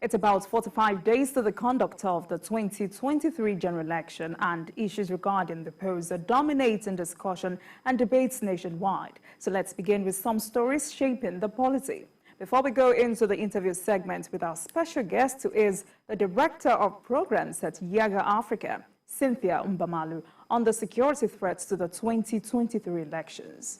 It's about 45 days to the conduct of the 2023 general election, and issues regarding the polls are dominating discussion and debates nationwide. So let's begin with some stories shaping the polity. Before we go into the interview segment with our special guest, who is the Director of Programs at YIAGA Africa, Cynthia Mbamalu, on the security threats to the 2023 elections.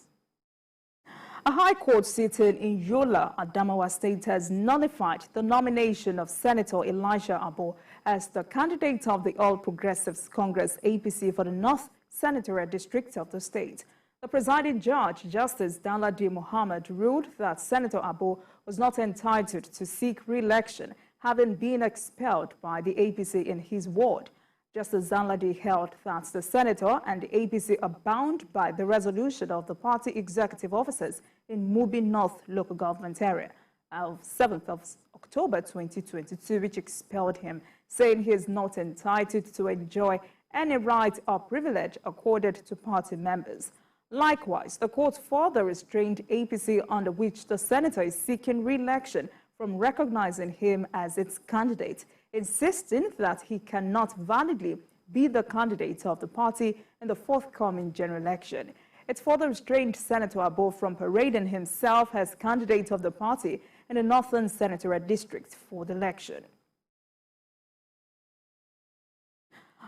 A High Court sitting in Yola, Adamawa State, has nullified the nomination of Senator Elijah Abor as the candidate of the All Progressives Congress APC for the North Senatorial District of the state. The presiding judge, Justice Danladi Mohammed, ruled that Senator Abor was not entitled to seek re-election, having been expelled by the APC in his ward. Justice Danladi held that the senator and the APC are bound by the resolution of the party executive officers in Mubi North local government area of 7th of October 2022, which expelled him, saying he is not entitled to enjoy any right or privilege accorded to party members. Likewise, the court further restrained APC, under which the senator is seeking re-election, from recognizing him as its candidate, insisting that he cannot validly be the candidate of the party in the forthcoming general election. It further restrained Senator Abor from parading himself as candidate of the party in the Northern Senatorial District for the election.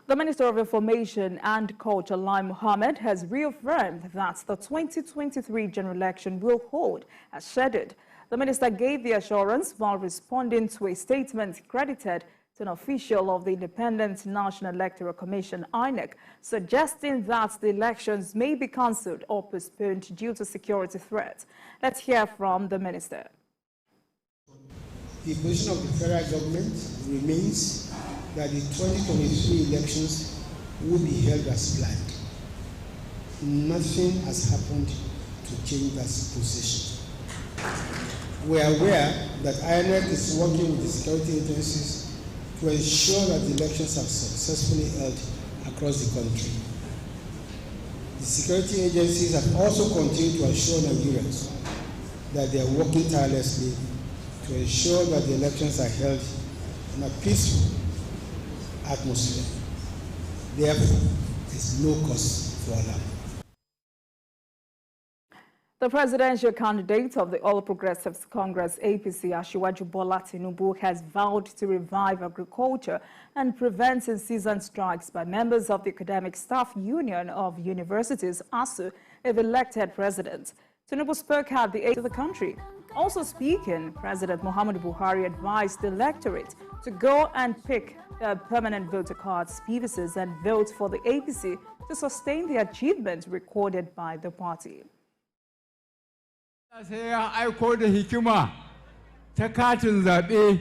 The Minister of Information and Culture, Mohammed, has reaffirmed that the 2023 general election will hold as scheduled. The minister gave the assurance while responding to a statement credited to an official of the Independent National Electoral Commission, INEC, suggesting that the elections may be cancelled or postponed due to security threats. Let's hear from the minister. The position of the federal government remains that the 2023 elections will be held as planned. Nothing has happened to change that position. We are aware that INEC is working with the security agencies to ensure that the elections are successfully held across the country. The security agencies have also continued to assure Nigerians that they are working tirelessly to ensure that the elections are held in a peaceful atmosphere. Therefore, there is no cause for alarm. The presidential candidate of the All Progressives Congress APC, Asiwaju Bola Tinubu, has vowed to revive agriculture and prevent in-season strikes by members of the Academic Staff Union of Universities, ASU, if elected president. Tinubu spoke at the aid of the country. Also speaking, President Muhammad Buhari advised the electorate to go and pick their permanent voter cards, PVCs, and vote for the APC to sustain the achievements recorded by the party. Sai ya aiko da hikima ta katin zaɓe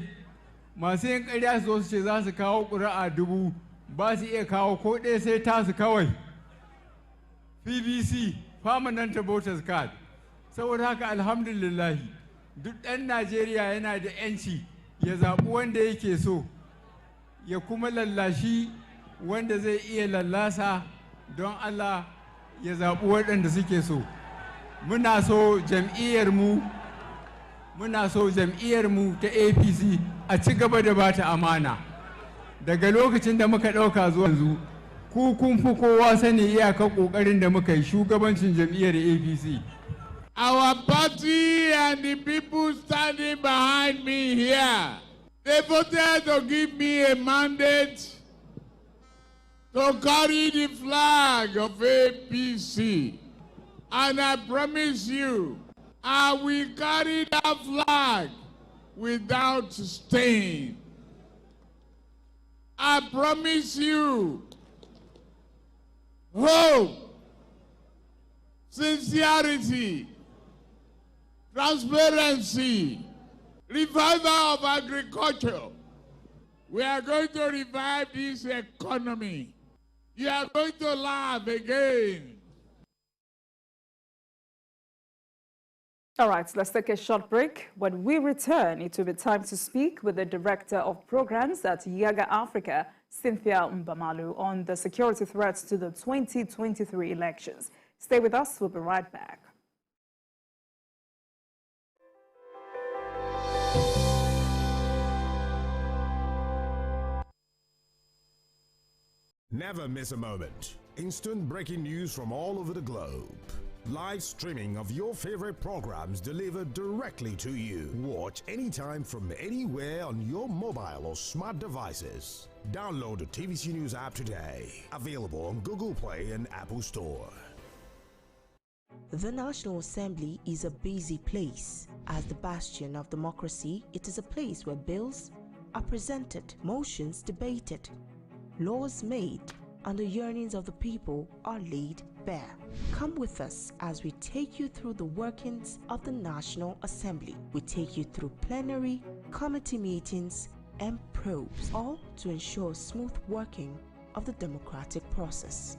masu yin ƙarya su ce za su kawo ƙuri'a 1000 ba su iya kawo ko ɗaya sai tasu kawai PVC permanent voters card. Saboda haka alhamdulillah duk ɗan Najeriya yana da 'yanci ya zaɓi wanda yake so ya kuma lallashi wanda zai iya lallasa don Allah ya zaɓi waɗanda suke so. Muna so jam'iyyarmu ta APC a ci gaba da ba ta amana. Daga lokacin da muka ɗauka zuwa yanzu, ku kun fi kowa sani iyakar ƙoƙarin da muka yi shugabancin jam'iyyar APC. Our party and the people standing behind me here, they voted to give me a mandate to carry the flag of APC. And I promise you, I will carry that flag without stain. I promise you hope, sincerity, transparency, revival of agriculture. We are going to revive this economy. You are going to laugh again. All right, let's take a short break. When we return, it will be time to speak with the Director of Programs at YIAGA Africa, Cynthia Mbamalu, on the security threats to the 2023 elections. Stay with us, we'll be right back. Never miss a moment. Instant breaking news from all over the globe. Live streaming of your favorite programs delivered directly to you. Watch anytime from anywhere on your mobile or smart devices. Download the TVC News app today. Available on Google Play and Apple Store. The National Assembly is a busy place. As the bastion of democracy, it is a place where bills are presented, motions debated, laws made, and the yearnings of the people are laid bare. Come with us as we take you through the workings of the National Assembly. We take you through plenary, committee meetings, and probes, all to ensure smooth working of the democratic process.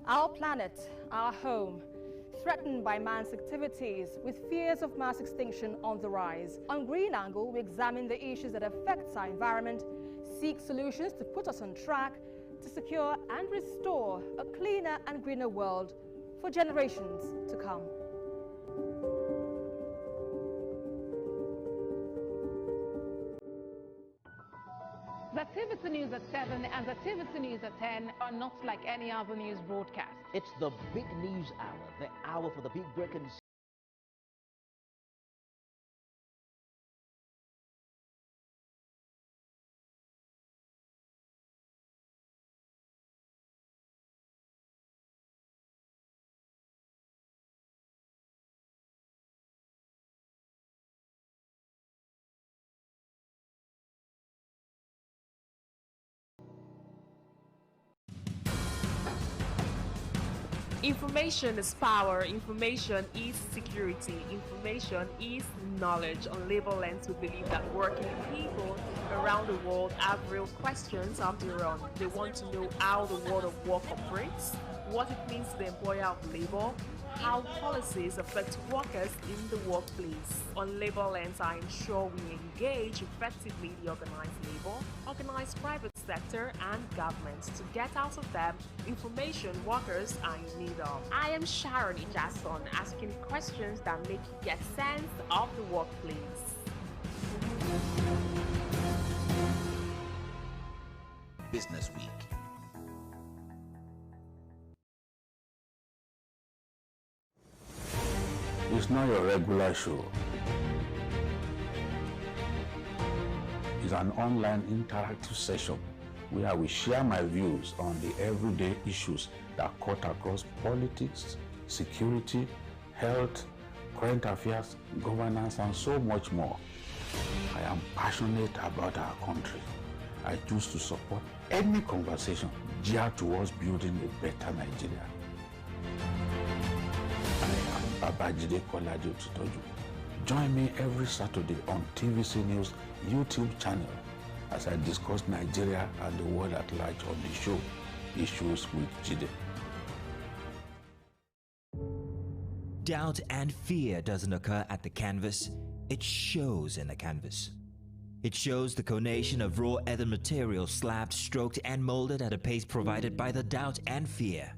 Our planet, our home, threatened by man's activities with fears of mass extinction on the rise. On Green Angle, we examine the issues that affect our environment, seek solutions to put us on track to secure and restore a cleaner and greener world for generations to come. The TVC News at 7 and the TVC News at 10 are not like any other news broadcast. It's the big news hour, the hour for the big breaking. Information is power, information is security, information is knowledge. On Labor Lens, we believe that working people around the world have real questions of their own. They want to know how the world of work operates, what it means to the employer of labor, how policies affect workers in the workplace. On Labor Lens, I ensure we engage effectively the organized labor, organized private sector and government to get out of them information workers are in need of. I am Sharon Ijason, asking questions that make you get sense of the workplace. Business Week. It's not your regular show. It's an online interactive session where we share my views on the everyday issues that cut across politics, security, health, current affairs, governance, and so much more. I am passionate about our country. I choose to support any conversation geared towards building a better Nigeria. I am Babajide Kolaji Otitoju. Join me every Saturday on TVC News YouTube channel as I discuss Nigeria and the world at large on the show, Issues with Jide. Doubt and fear doesn't occur at the canvas, it shows in the canvas. It shows the conation of raw earthen material slabbed, stroked, and molded at a pace provided by the doubt and fear.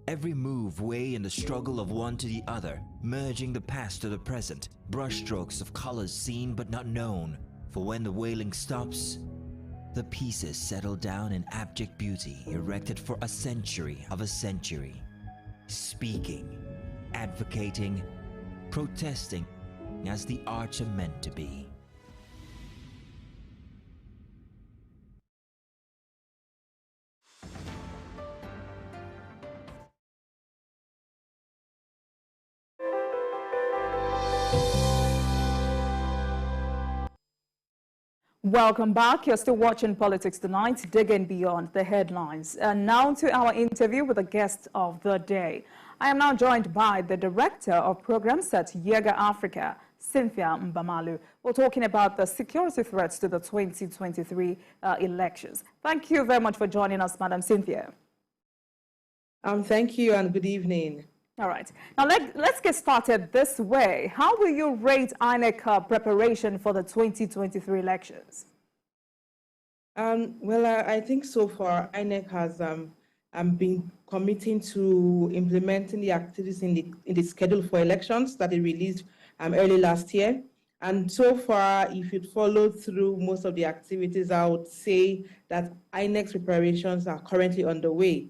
Every move way in the struggle of one to the other, merging the past to the present, brushstrokes of colors seen but not known. For when the wailing stops, the pieces settle down in abject beauty, erected for a century of a century. Speaking, advocating, protesting, as the arts are meant to be. Welcome back. You're still watching Politics Tonight, digging beyond the headlines. And now to our interview with the guest of the day. I am now joined by the Director of Programs at YIAGA Africa, Cynthia Mbamalu. We're talking about the security threats to the 2023 elections. Thank you very much for joining us, Madam Cynthia. Thank you and good evening. All right. Now, let's get started this way. How will you rate INEC preparation for the 2023 elections? Well, I think so far INEC has been committing to implementing the activities in the schedule for elections that it released early last year. And so far, if you'd followed through most of the activities, I would say that INEC's preparations are currently underway.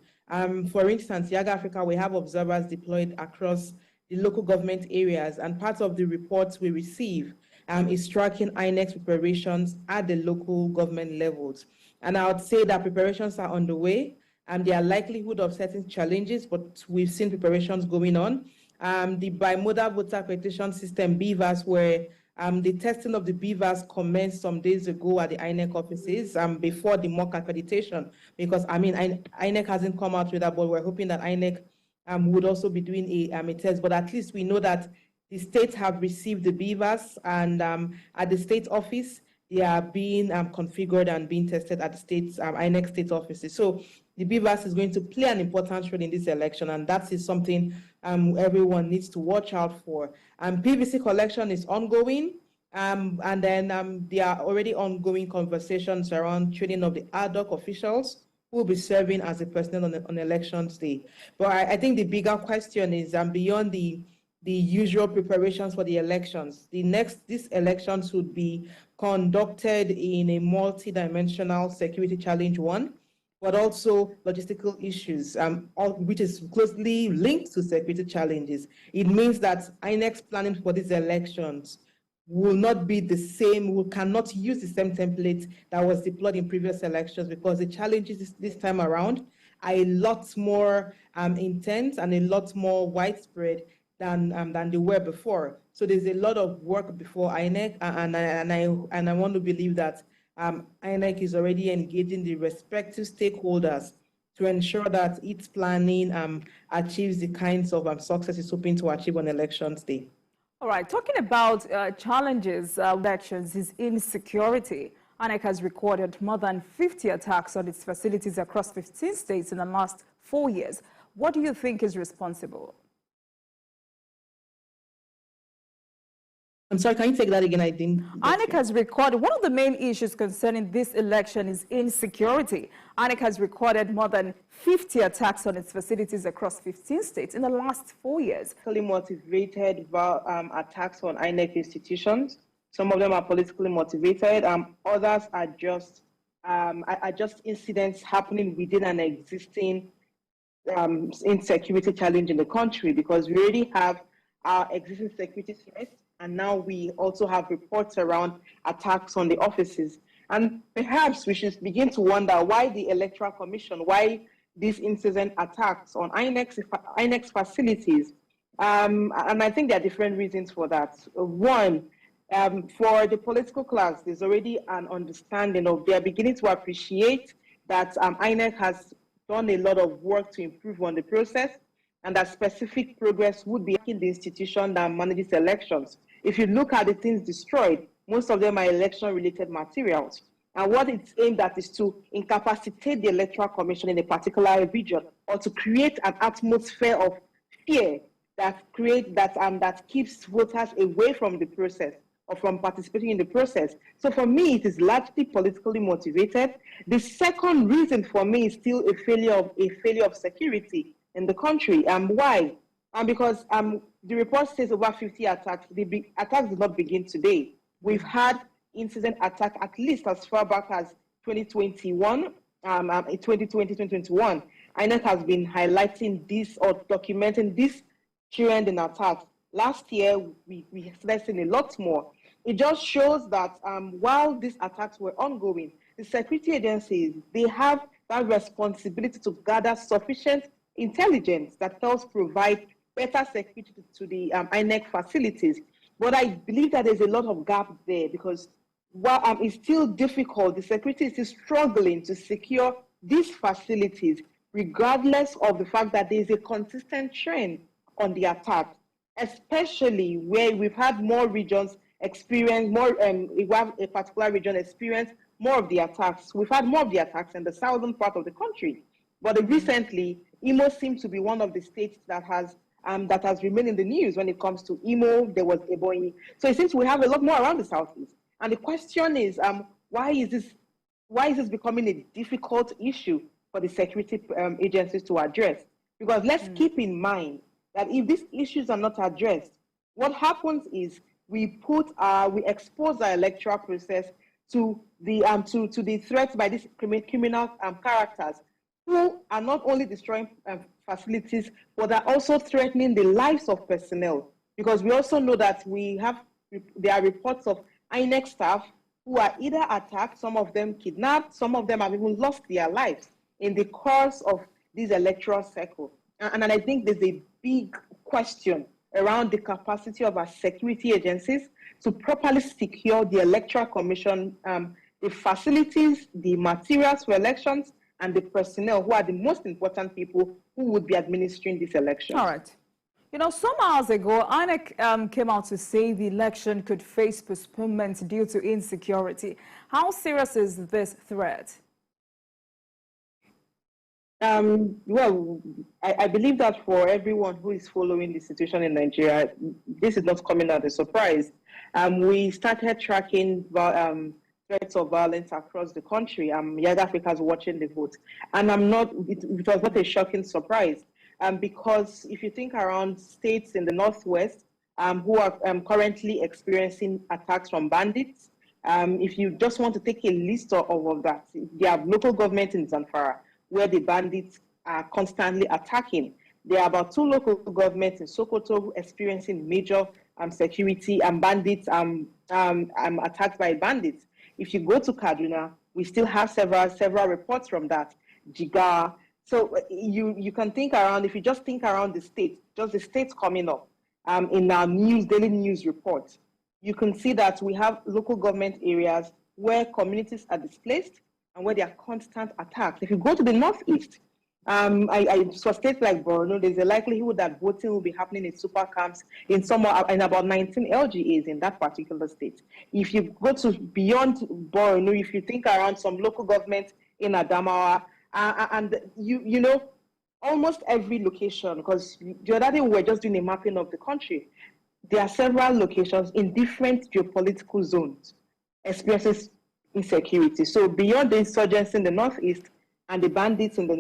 For instance, YIAGA Africa, we have observers deployed across the local government areas, and part of the reports we receive is tracking INEC's preparations at the local government levels. And I would say that preparations are underway, and there are likelihood of certain challenges, but we've seen preparations going on. The bimodal voter accreditation system, BVAS, where the testing of the BVAS commenced some days ago at the INEC offices before the mock accreditation, because INEC hasn't come out with that, but we're hoping that INEC would also be doing a test. But at least we know that the states have received the BVAS, and at the state office, they are being configured and being tested at the states, INEC state offices. So the BVAS is going to play an important role in this election, and that is something everyone needs to watch out for. PVC collection is ongoing, and then there are already ongoing conversations around training of the ad hoc officials who will be serving as a personnel on elections day. But I think the bigger question is beyond the usual preparations for the elections. These elections would be conducted in a multi-dimensional security challenge one, but also logistical issues, which is closely linked to security challenges. It means that INEC's planning for these elections will not be the same, we cannot use the same template that was deployed in previous elections, because the challenges this time around are a lot more intense and a lot more widespread than they were before. So there's a lot of work before INEC, and I want to believe that INEC is already engaging the respective stakeholders to ensure that its planning achieves the kinds of success it's hoping to achieve on elections day. All right, talking about challenges, elections is insecurity. INEC has recorded more than 50 attacks on its facilities across 15 states in the last 4 years. What do you think is responsible? I'm sorry, can you take that again? I didn't. INEC has recorded, one of the main issues concerning this election is insecurity. INEC has recorded more than 50 attacks on its facilities across 15 states in the last 4 years. Politically motivated attacks on INEC institutions. Some of them are politically motivated. Others are just incidents happening within an existing insecurity challenge in the country, because we already have our existing security threats, and now we also have reports around attacks on the offices. And perhaps we should begin to wonder why the Electoral Commission, why these incident attacks on INEC's facilities. And I think there are different reasons for that. One, for the political class, there's already an understanding of, they're beginning to appreciate that INEC has done a lot of work to improve on the process, and that specific progress would be in the institution that manages elections. If you look at the things destroyed, most of them are election-related materials. And what it's aimed at is to incapacitate the Electoral Commission in a particular region, or to create an atmosphere of fear that keeps voters away from the process or from participating in the process. So for me, it is largely politically motivated. The second reason for me is still a failure of security in the country. Why? Because the report says over 50 attacks. The attacks did not begin today. We've had incident attack at least as far back as 2021, 2021. INEC has been highlighting this or documenting this trend in attacks. Last year, we started seeing a lot more. It just shows that while these attacks were ongoing, the security agencies, they have that responsibility to gather sufficient intelligence that helps provide better security to the INEC facilities. But I believe that there's a lot of gap there, because while it's still difficult, the security is still struggling to secure these facilities, regardless of the fact that there's a consistent trend on the attack, especially where we've had more regions experience more, we have a particular region experience more of the attacks. We've had more of the attacks in the southern part of the country. But recently, Imo seems to be one of the states that has remained in the news when it comes to Imo. There was Ebonyi. So it seems we have a lot more around the southeast. And the question is, why is this becoming a difficult issue for the security agencies to address? Because let's keep in mind that if these issues are not addressed, what happens is we expose our electoral process to the threats by these criminal characters who are not only destroying facilities, but are also threatening the lives of personnel. Because we also know that there are reports of INEC staff who are either attacked, some of them kidnapped, some of them have even lost their lives in the course of this electoral cycle. And I think there's a big question around the capacity of our security agencies to properly secure the Electoral Commission, the facilities, the materials for elections, and the personnel who are the most important people who would be administering this election. All right. You know, some hours ago, INEC came out to say the election could face postponement due to insecurity. How serious is this threat? Well, I believe that for everyone who is following the situation in Nigeria, this is not coming as a surprise. We started tracking threats of violence across the country. YIAGA Africa is watching the vote. And it was not a shocking surprise. Because if you think around states in the Northwest who are currently experiencing attacks from bandits, if you just want to take a list of that, there are local governments in Zamfara where the bandits are constantly attacking. There are about 2 local governments in Sokoto experiencing major security and bandits attacks by bandits. If you go to Kaduna, we still have several reports from that. Jigar. So you can think around, if you just think around the state, just the states coming up in our daily news reports, you can see that we have local government areas where communities are displaced and where there are constant attacks. If you go to the Northeast, for states like Borno, there's a likelihood that voting will be happening in super camps in about 19 LGAs in that particular state. If you go to beyond Borno, if you think around some local government in Adamawa, and you know, almost every location, because the other day we were just doing a mapping of the country, there are several locations in different geopolitical zones experiences insecurity. So beyond the insurgents in the Northeast and the bandits in the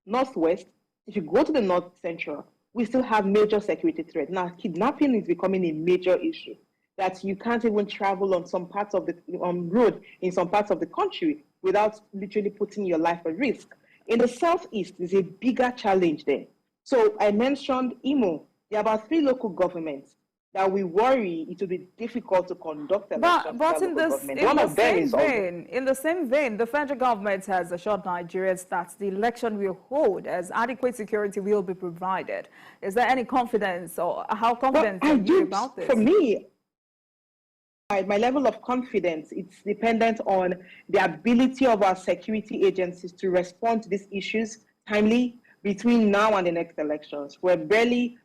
Northwest, if you go to the North Central, we still have major security threats. Now, kidnapping is becoming a major issue, that you can't even travel on some parts of the road in some parts of the country without literally putting your life at risk. In the Southeast, there's a bigger challenge there. So I mentioned Imo. There are about 3 local governments that we worry it will be difficult to conduct elections. But in the same vein, the federal government has assured Nigerians that the election will hold as adequate security will be provided. Is there any confidence, or how confident are you about this? For me, my level of confidence, it's dependent on the ability of our security agencies to respond to these issues timely between now and the next elections. We're barely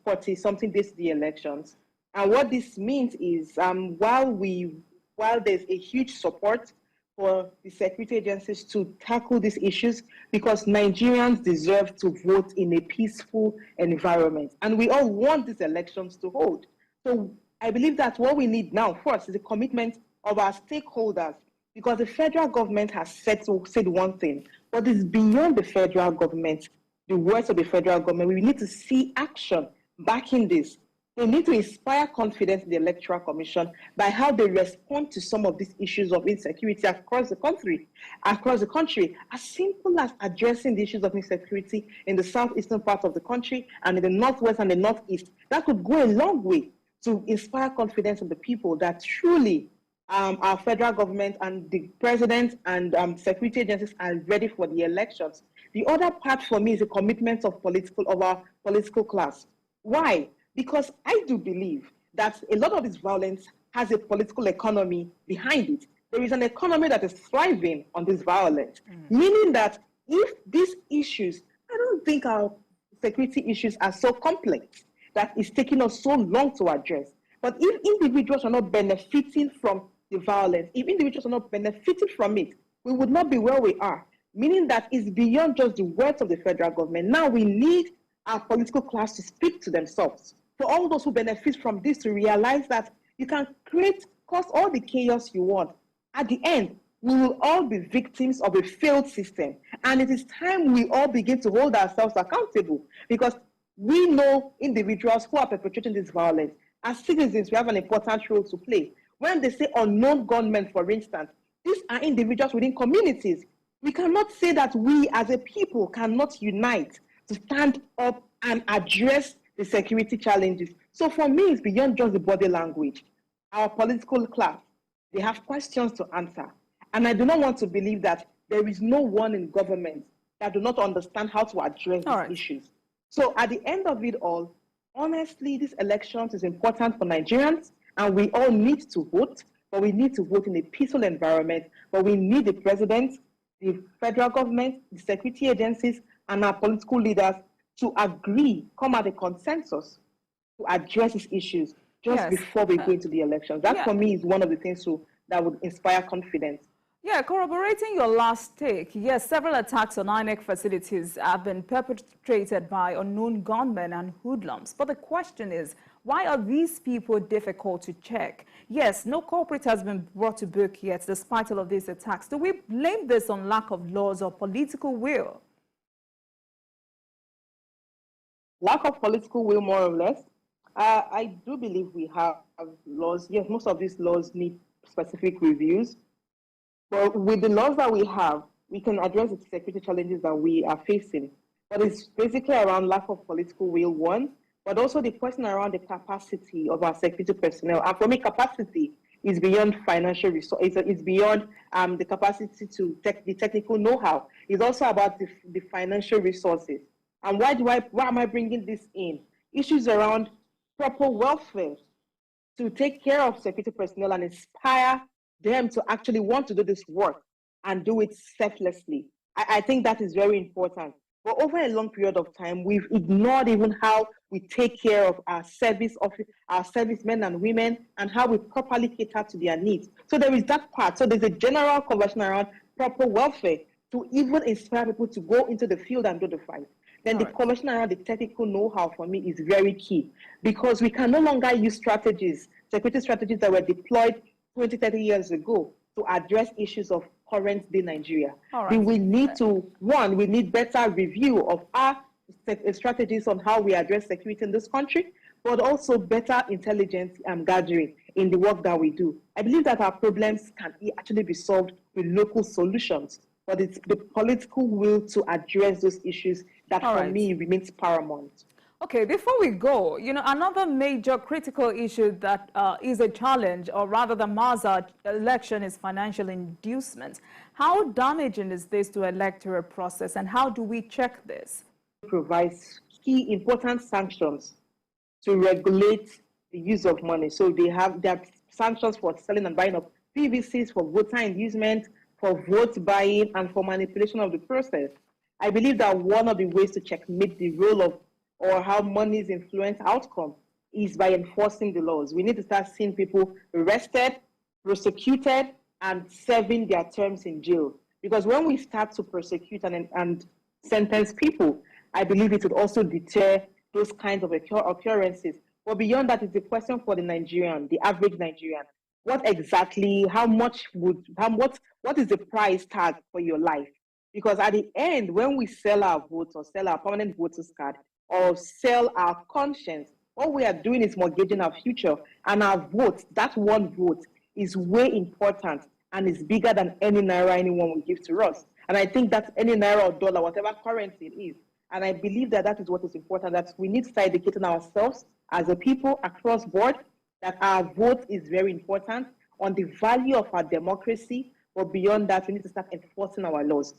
40-something days to the elections. And what this means is while there's a huge support for the security agencies to tackle these issues, because Nigerians deserve to vote in a peaceful environment. And we all want these elections to hold. So I believe that what we need now first is the commitment of our stakeholders, because the federal government has said one thing, but it's beyond the federal government, the words of the federal government. We need to see action backing this. They need to inspire confidence in the Electoral Commission by how they respond to some of these issues of insecurity across the country. As simple as addressing the issues of insecurity in the southeastern part of the country and in the northwest and the northeast, that could go a long way to inspire confidence in the people that truly our federal government and the president and security agencies are ready for the elections. The other part for me is the commitment of our political class. Why? Because I do believe that a lot of this violence has a political economy behind it. There is an economy that is thriving on this violence, meaning that if these issues, I don't think our security issues are so complex that it's taking us so long to address. But if individuals are not benefiting from the violence, if individuals are not benefiting from it, we would not be where we are, meaning that it's beyond just the words of the federal government. Now we need our political class to speak to themselves. For all those who benefit from this to realize that you can cause all the chaos you want. At the end, we will all be victims of a failed system. And it is time we all begin to hold ourselves accountable, because we know individuals who are perpetrating this violence. As citizens, we have an important role to play. When they say unknown gunmen, for instance, these are individuals within communities. We cannot say that we as a people cannot unite to stand up and address the security challenges. So for me, it's beyond just the body language. Our political class, they have questions to answer. And I do not want to believe that there is no one in government that do not understand how to address these issues. So at the end of it all, honestly, this election is important for Nigerians, and we all need to vote, but we need to vote in a peaceful environment. But we need the president, the federal government, the security agencies, and our political leaders to agree, come at a consensus to address these issues just before we go into the elections. That, for me, is one of the things that would inspire confidence. Yeah, corroborating your last take, yes, several attacks on INEC facilities have been perpetrated by unknown gunmen and hoodlums. But the question is, why are these people difficult to check? Yes, no culprit has been brought to book yet, despite all of these attacks. Do we blame this on lack of laws or political will? Lack of political will, more or less. I do believe we have laws. Yes, most of these laws need specific reviews. But with the laws that we have, we can address the security challenges that we are facing. But it's basically around lack of political will, one, but also the question around the capacity of our security personnel. And for me, capacity is beyond financial resources. It's beyond the capacity to the technical know-how. It's also about the financial resources. And why am I bringing this in? Issues around proper welfare to take care of security personnel and inspire them to actually want to do this work and do it selflessly. I think that is very important. But over a long period of time, we've ignored even how we take care of our servicemen and women and how we properly cater to their needs. So there is that part. So there's a general conversation around proper welfare to even inspire people to go into the field and do the fight. Then the conversation around the technical know-how for me is very key, because we can no longer use security strategies that were deployed 20, 30 years ago to address issues of current day Nigeria. We need we need better review of our strategies on how we address security in this country, but also better intelligence gathering in the work that we do. I believe that our problems can actually be solved with local solutions, but it's the political will to address those issues that for me remains paramount. Okay, before we go, another major critical issue that is a challenge, or rather the Maza election, is financial inducement. How damaging is this to electoral process, and how do we check this? It provides key important sanctions to regulate the use of money. So there are sanctions for selling and buying of PVCs, for voter inducement, for vote buying, and for manipulation of the process. I believe that one of the ways to checkmate the role of or how monies influence outcome is by enforcing the laws. We need to start seeing people arrested, prosecuted, and serving their terms in jail. Because when we start to prosecute and sentence people, I believe it would also deter those kinds of occurrences. But beyond that, it's a question for the Nigerian, the average Nigerian. What exactly, what is the price tag for your life? Because at the end, when we sell our votes or sell our permanent voters card, or sell our conscience, what we are doing is mortgaging our future. And our vote, that one vote, is way important and is bigger than any naira anyone will give to us. And I think that's any naira or dollar, whatever currency it is. And I believe that that is what is important, that we need to start educating ourselves as a people across board, that our vote is very important on the value of our democracy. But beyond that, we need to start enforcing our laws.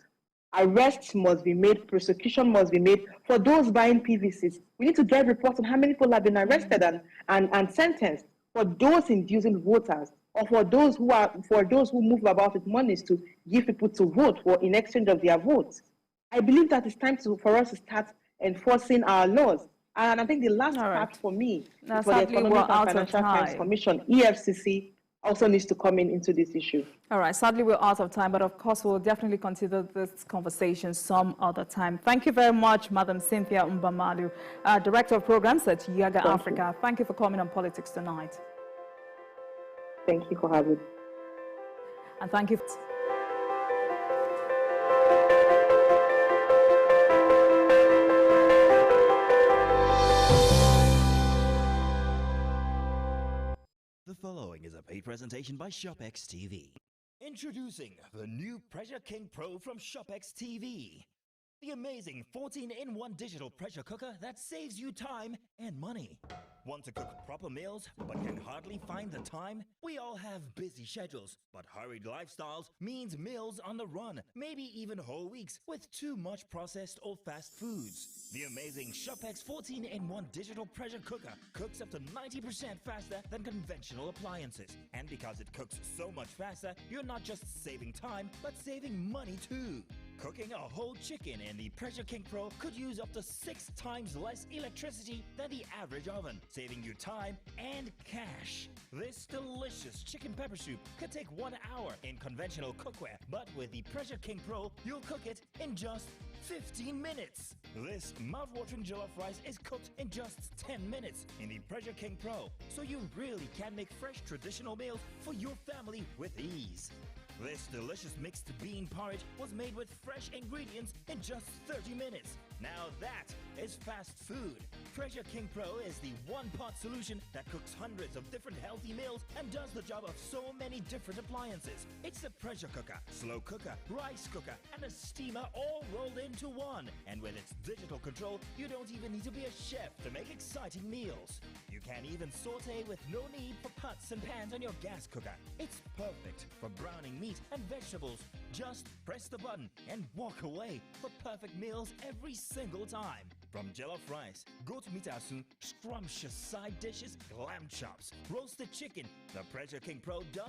Arrests must be made, prosecution must be made. For those buying PVCs, we need to get reports on how many people have been arrested and sentenced. For those inducing voters, or for those who move about with monies to give people to vote for in exchange of their votes. I believe that it's time for us to start enforcing our laws. And I think the last part for me is for the Economic and Financial Crimes Commission, EFCC, also needs to come into this issue. All right, sadly we're out of time, but of course we'll definitely consider this conversation some other time. Thank you very much, Madam Cynthia Mbamalu, Director of Programs at YIAGA Africa. Thank you for coming on Politics Tonight. Thank you for having me. And thank you. The following is a paid presentation by ShopX TV. Introducing the new Pressure King Pro from ShopX TV. The amazing 14-in-1 digital pressure cooker that saves you time and money. Want to cook proper meals but can hardly find the time? We all have busy schedules, but hurried lifestyles means meals on the run, maybe even whole weeks with too much processed or fast foods. The amazing ShopX 14-in-1 digital pressure cooker cooks up to 90% faster than conventional appliances. And because it cooks so much faster, you're not just saving time, but saving money too. Cooking a whole chicken in the Pressure King Pro could use up to 6 times less electricity than the average oven, saving you time and cash. This delicious chicken pepper soup could take 1 hour in conventional cookware, but with the Pressure King Pro, you'll cook it in just 15 minutes. This mouth-watering jollof rice is cooked in just 10 minutes in the Pressure King Pro, so you really can make fresh traditional meals for your family with ease. This delicious mixed bean porridge was made with fresh ingredients in just 30 minutes. Now that is fast food. Pressure King Pro is the one-pot solution that cooks hundreds of different healthy meals and does the job of so many different appliances. It's a pressure cooker, slow cooker, rice cooker, and a steamer all rolled into one. And with its digital control, you don't even need to be a chef to make exciting meals. You can even saute with no need for pots and pans on your gas cooker. It's perfect for browning meat and vegetables. Just press the button and walk away for perfect meals every single time. From jollof rice, goat mitasu, scrumptious side dishes, lamb chops, roasted chicken, the Pressure King Pro does